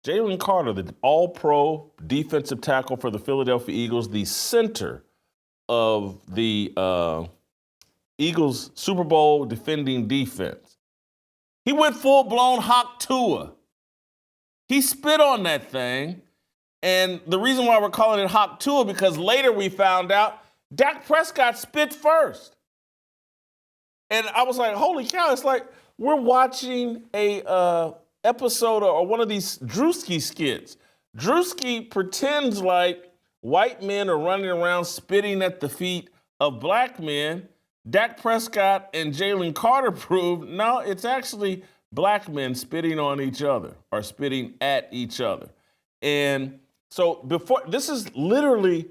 Jalen Carter, the all-pro defensive tackle for the Philadelphia Eagles, the center of the Eagles Super Bowl defending defense. He went full-blown Hawk Tua. He spit on that thing. And the reason why we're calling it Hawk Tua, because later we found out Dak Prescott spit first. And I was like, holy cow, it's like we're watching a episode or one of these Drewski skits. Drewski pretends like white men are running around spitting at the feet of black men. Dak Prescott and Jalen Carter proved, no, it's actually black men spitting on each other or spitting at each other. And so this is literally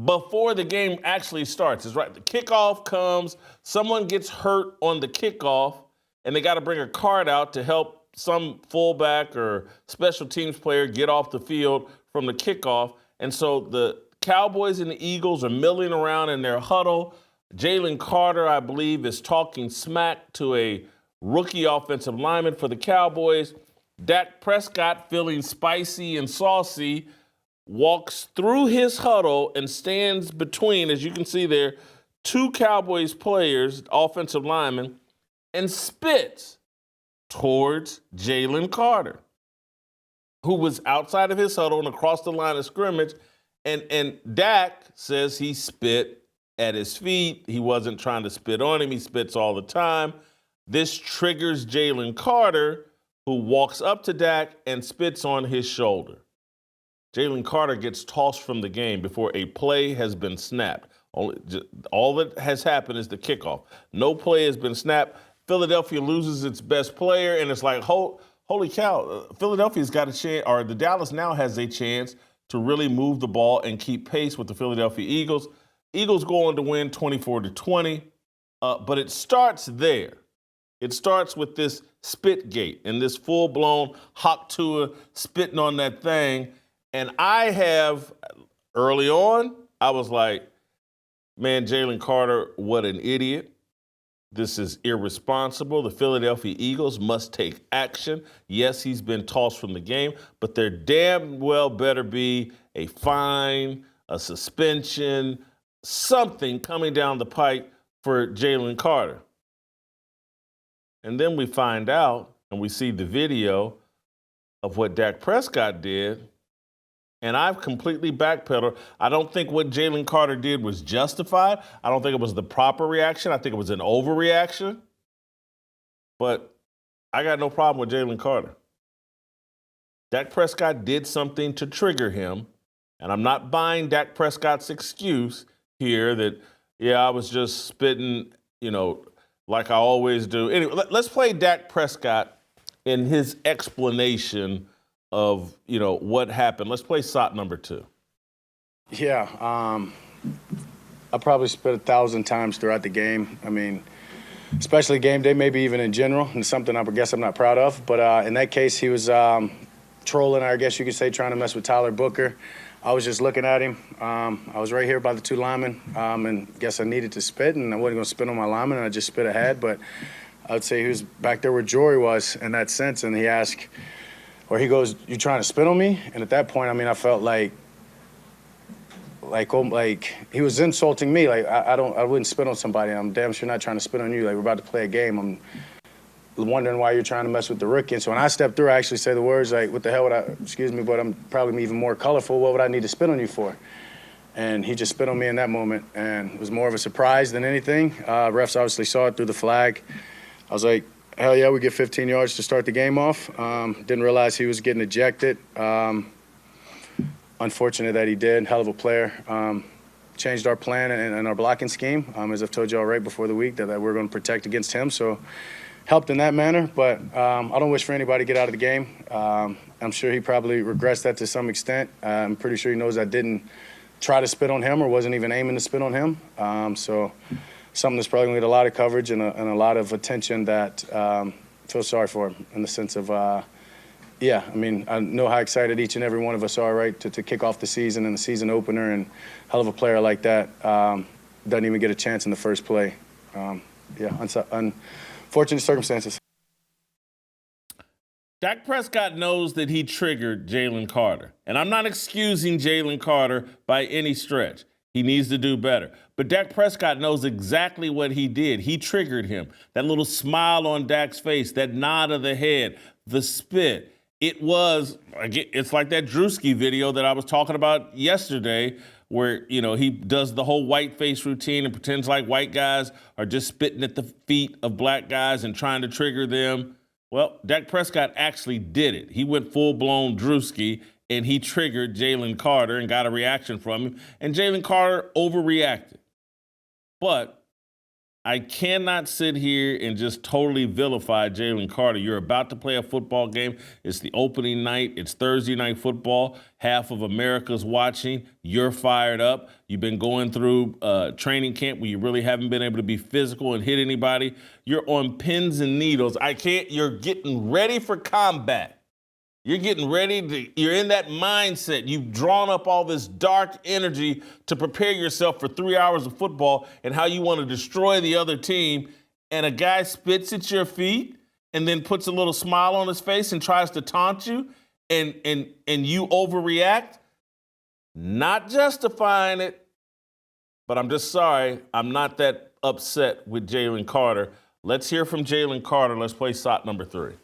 before the game actually starts. It's right. The kickoff comes, someone gets hurt on the kickoff, and they got to bring a card out to help some fullback or special teams player get off the field from the kickoff. And so the Cowboys and the Eagles are milling around in their huddle. Jalen Carter, I believe, is talking smack to a rookie offensive lineman for the Cowboys. Dak Prescott, feeling spicy and saucy, walks through his huddle and stands between, as you can see there, two Cowboys players, offensive linemen, and spits towards Jalen Carter, who was outside of his huddle and across the line of scrimmage. And Dak says he spit at his feet. He wasn't trying to spit on him. He spits all the time. This triggers Jalen Carter, who walks up to Dak and spits on his shoulder. Jalen Carter gets tossed from the game before a play has been snapped. All that has happened is the kickoff. No play has been snapped. Philadelphia loses its best player, and it's like, holy cow, Philadelphia's got a chance, or the Dallas now has a chance to really move the ball and keep pace with the Philadelphia Eagles. Eagles go on to win 24-20, but it starts there. It starts with this spit gate and this full-blown Hawk Tua spitting on that thing. And early on, I was like, man, Jalen Carter, what an idiot. This is irresponsible. The Philadelphia Eagles must take action. Yes, he's been tossed from the game, but there damn well better be a fine, a suspension, something coming down the pike for Jalen Carter. And then we find out, and we see the video of what Dak Prescott did, and I've completely backpedaled. I don't think what Jalen Carter did was justified. I don't think it was the proper reaction. I think it was an overreaction. But I got no problem with Jalen Carter. Dak Prescott did something to trigger him, and I'm not buying Dak Prescott's excuse here that, I was just spitting, like I always do. Anyway, let's play Dak Prescott in his explanation of, what happened. Let's play SOT number 2. Yeah, I probably spit 1,000 times throughout the game. I mean, especially game day, maybe even in general, and something I guess I'm not proud of. But in that case, he was trolling, I guess you could say, trying to mess with Tyler Booker. I was just looking at him. I was right here by the two linemen, and guess I needed to spit, and I wasn't going to spit on my lineman, and I just spit ahead. But I would say he was back there where Jory was in that sense, and he asked, or he goes, "You trying to spit on me?" And at that point, I mean, I felt like he was insulting me. Like I wouldn't spit on somebody. I'm damn sure not trying to spit on you. Like, we're about to play a game. I'm wondering why you're trying to mess with the rookie. And so when I stepped through, I actually say the words like, "What the hell would I? Excuse me, but I'm probably even more colorful. What would I need to spit on you for?" And he just spit on me in that moment, and it was more of a surprise than anything. Refs obviously saw it through the flag. I was like, hell yeah, we get 15 yards to start the game off. Didn't realize he was getting ejected. Unfortunate that he did. Hell of a player. Changed our plan and our blocking scheme. As I've told you all right before the week, that we're going to protect against him. So helped in that manner. But I don't wish for anybody to get out of the game. I'm sure he probably regrets that to some extent. I'm pretty sure he knows I didn't try to spit on him or wasn't even aiming to spit on him. So something that's probably going to get a lot of coverage and a lot of attention that feel sorry for him in the sense of, I mean, I know how excited each and every one of us are, right, to kick off the season and the season opener, and hell of a player like that doesn't even get a chance in the first play. Unfortunate circumstances. Dak Prescott knows that he triggered Jalen Carter. And I'm not excusing Jalen Carter by any stretch. He needs to do better. But Dak Prescott knows exactly what he did. He triggered him. That little smile on Dak's face, that nod of the head, the spit. It's like that Drewski video that I was talking about yesterday where, he does the whole white face routine and pretends like white guys are just spitting at the feet of black guys and trying to trigger them. Well, Dak Prescott actually did it. He went full-blown Drewski, and he triggered Jalen Carter and got a reaction from him, and Jalen Carter overreacted. But I cannot sit here and just totally vilify Jalen Carter. You're about to play a football game. It's the opening night. It's Thursday night football. Half of America's watching. You're fired up. You've been going through training camp where you really haven't been able to be physical and hit anybody. You're on pins and needles. You're getting ready for combat. You're getting ready you're in that mindset. You've drawn up all this dark energy to prepare yourself for 3 hours of football and how you want to destroy the other team. And a guy spits at your feet and then puts a little smile on his face and tries to taunt you and you overreact. Not justifying it, but I'm just sorry. I'm not that upset with Jalen Carter. Let's hear from Jalen Carter. Let's play shot number 3.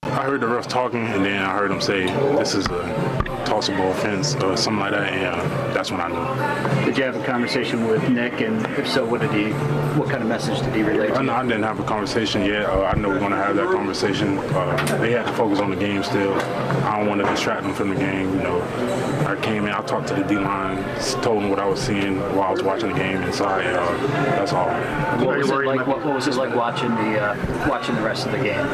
I heard the ref talking, and then I heard him say, this is a tossable offense or something like that, and that's when I knew. Did you have a conversation with Nick, and if so, what kind of message did he relay to you? I didn't have a conversation yet. I know we're going to have that conversation. They had to focus on the game still. I don't want to distract them from the game. I came in, I talked to the D-line, told them what I was seeing while I was watching the game inside. That's all. What was it like watching the rest of the game?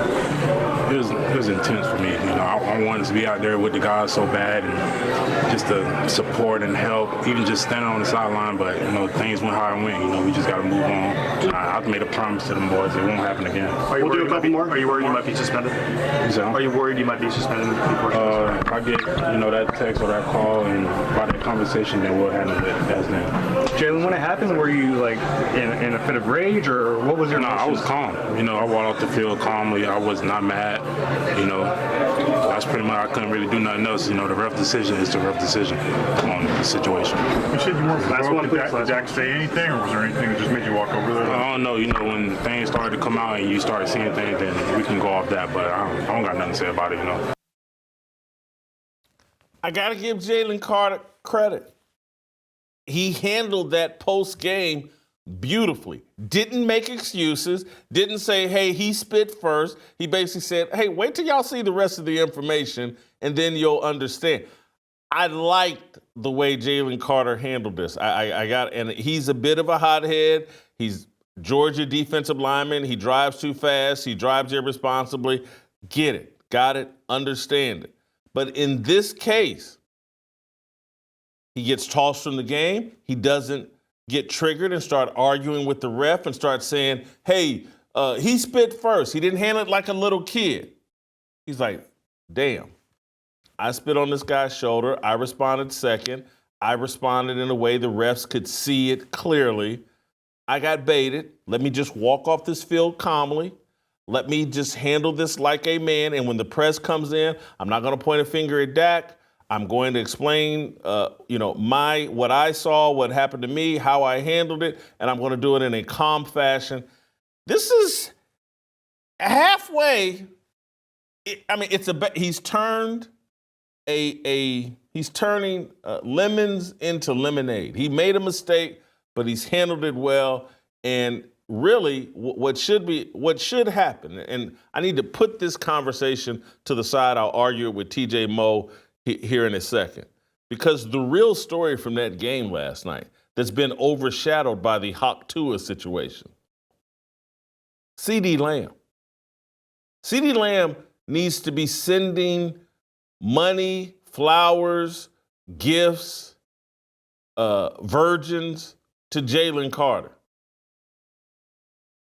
It was intense for me. I wanted to be out there with the guys so bad and just to support and help, even just standing on the sideline. But things went how it went. We just got to move on. I've made a promise to them boys; it won't happen again. Are you worried you might be suspended? Are you worried you might be suspended? If I get that text or that call and by that conversation, then we'll handle it as then. Jalen, when it happened, were you like in a fit of rage, or what was your? No, I was calm. I walked off the field calmly. I was not mad. That's pretty much, I couldn't really do nothing else. The ref decision is the ref decision on the situation. You said you weren't last one. Did Dak say anything, or was there anything that just made you walk over there? I don't know. When things started to come out and you start seeing things, then we can go off that. But I don't got nothing to say about it. I got to give Jalen Carter credit. He handled that post game beautifully. Didn't make excuses. Didn't say, hey, he spit first. He basically said, hey, wait till y'all see the rest of the information and then you'll understand. I liked the way Jalen Carter handled this. And he's a bit of a hothead. He's Georgia defensive lineman. He drives too fast. He drives irresponsibly. Get it. Got it. Understand it. But in this case, he gets tossed from the game. He doesn't get triggered and start arguing with the ref and start saying, hey, he spit first. He didn't handle it like a little kid. He's like, damn, I spit on this guy's shoulder. I responded second. I responded in a way the refs could see it clearly. I got baited. Let me just walk off this field calmly. Let me just handle this like a man. And when the press comes in, I'm not going to point a finger at Dak. I'm going to explain, what I saw, what happened to me, how I handled it, and I'm going to do it in a calm fashion. This is halfway. He's turning lemons into lemonade. He made a mistake, but he's handled it well. And really, what should happen, and I need to put this conversation to the side. I'll argue it with TJ Moe here in a second, because the real story from that game last night that's been overshadowed by the Hawk Tua situation, CeeDee Lamb. CeeDee Lamb needs to be sending money, flowers, gifts, virgins to Jalen Carter.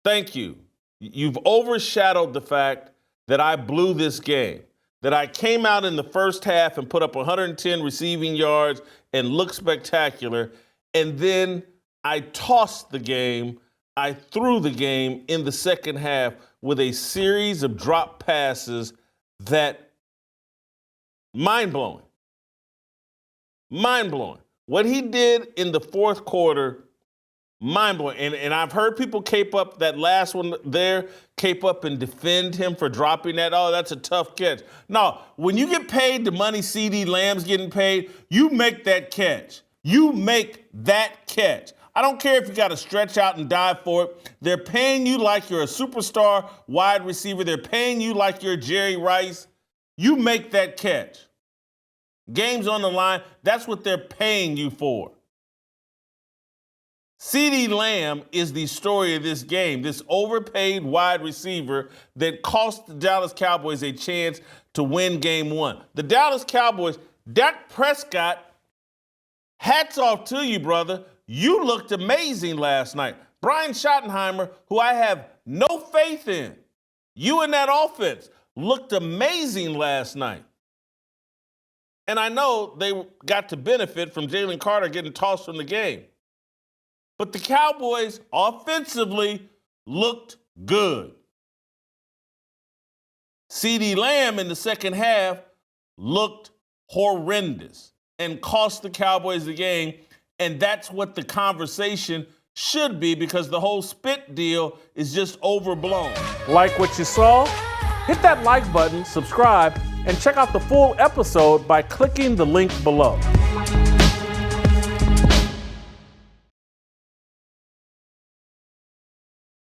Thank you. You've overshadowed the fact that I blew this game, that I came out in the first half and put up 110 receiving yards and looked spectacular, and then I tossed the game, I threw the game in the second half with a series of drop passes that mind-blowing. Mind-blowing. What he did in the fourth quarter, mind-blowing. And I've heard people cape up that last one there, cape up and defend him for dropping that. Oh, that's a tough catch. No, when you get paid the money CeeDee Lamb's getting paid, you make that catch. You make that catch. I don't care if you got to stretch out and dive for it. They're paying you like you're a superstar wide receiver. They're paying you like you're Jerry Rice. You make that catch. Game's on the line. That's what they're paying you for. CeeDee Lamb is the story of this game, this overpaid wide receiver that cost the Dallas Cowboys a chance to win game one. The Dallas Cowboys, Dak Prescott, hats off to you, brother. You looked amazing last night. Brian Schottenheimer, who I have no faith in, you and that offense looked amazing last night. And I know they got to benefit from Jalen Carter getting tossed from the game. But the Cowboys offensively looked good. CeeDee Lamb in the second half looked horrendous and cost the Cowboys the game. And that's what the conversation should be, because the whole spit deal is just overblown. Like what you saw? Hit that like button, subscribe, and check out the full episode by clicking the link below.